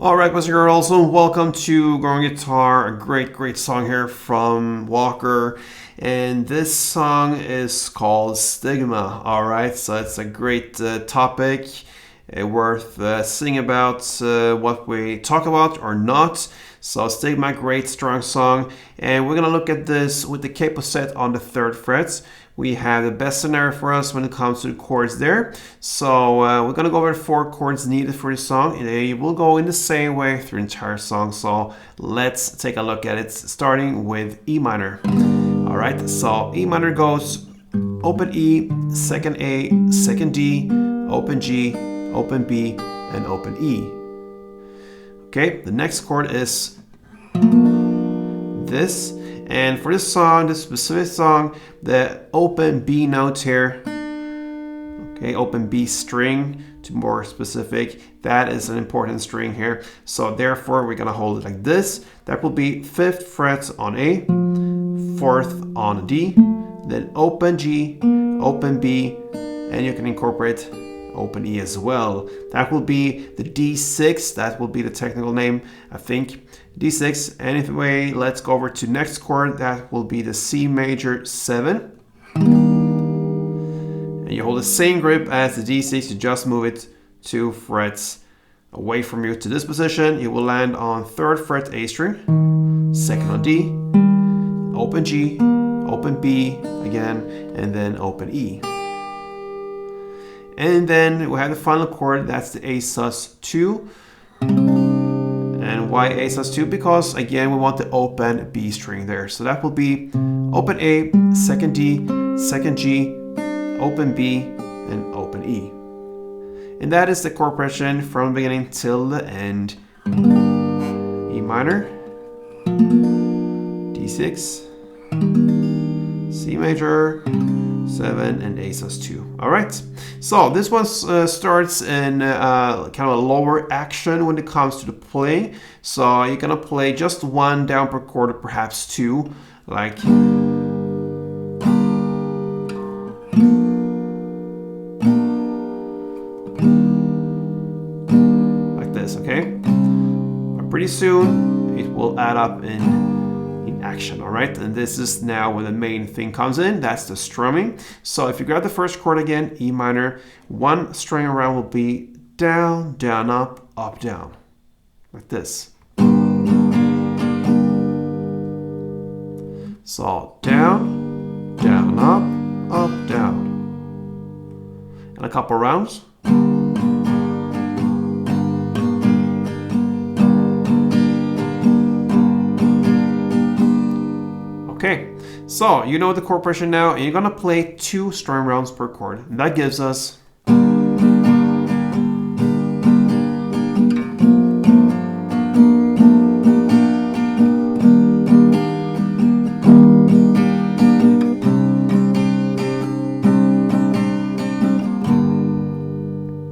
Alright, boys and girls, and welcome to Growing Guitar, a great song here from Walker. And this song is called Stigma. Alright, so it's a great topic, worth singing about what we talk about or not. So Stigma, great strong song. And we're going to look at this with the capo set on the 3rd fret. We have the best scenario for us when it comes to the chords there. So we're going to go over the 4 chords needed for this song. And they will go in the same way through the entire song. So let's take a look at it, starting with E minor. All right, so E minor goes open E, second A, second D, open G, open B, and open E. Okay, the next chord is this. And for this song, this specific song, the open B note here, okay, open B string to be more specific, that is an important string here. So therefore, we're gonna hold it like this. That will be 5th fret on A, 4th on D, then open G, open B, and you can incorporate open E as well. That will be the D6, that will be the technical name, I think. D6. Anyway, let's go over to next chord. That will be the C major 7. And you hold the same grip as the D6, you just move it 2 frets away from you to this position. You will land on 3rd fret A string, 2nd on D, open G, open B again, and then open E. And then we have the final chord, that's the A sus2. And why A sus2? Because again, we want the open B string there. So that will be open A, 2nd D, 2nd G, open B, and open E. And that is the chord progression from the beginning till the end. E minor, D6, C major, 7, and A sus2. All right, so this one starts in kind of a lower action when it comes to the playing. So you're gonna play just 1 down per chord, or perhaps 2, like this, okay? But pretty soon it will add up in action. All right, and this is now where the main thing comes in, that's the strumming. So if you grab the first chord again, E minor, 1 string around will be down, down, up, down, like this. So down, down, up, down, and a couple rounds. Okay, so you know the chord progression now, and you're gonna play 2 strum rounds per chord. And that gives us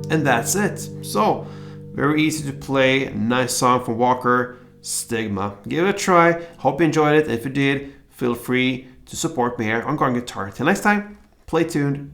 and that's it. So very easy to play, nice song from Walker, Stigma. Give it a try. Hope you enjoyed it. If you did, feel free to support me here on Growing Guitar. Till next time, play tuned.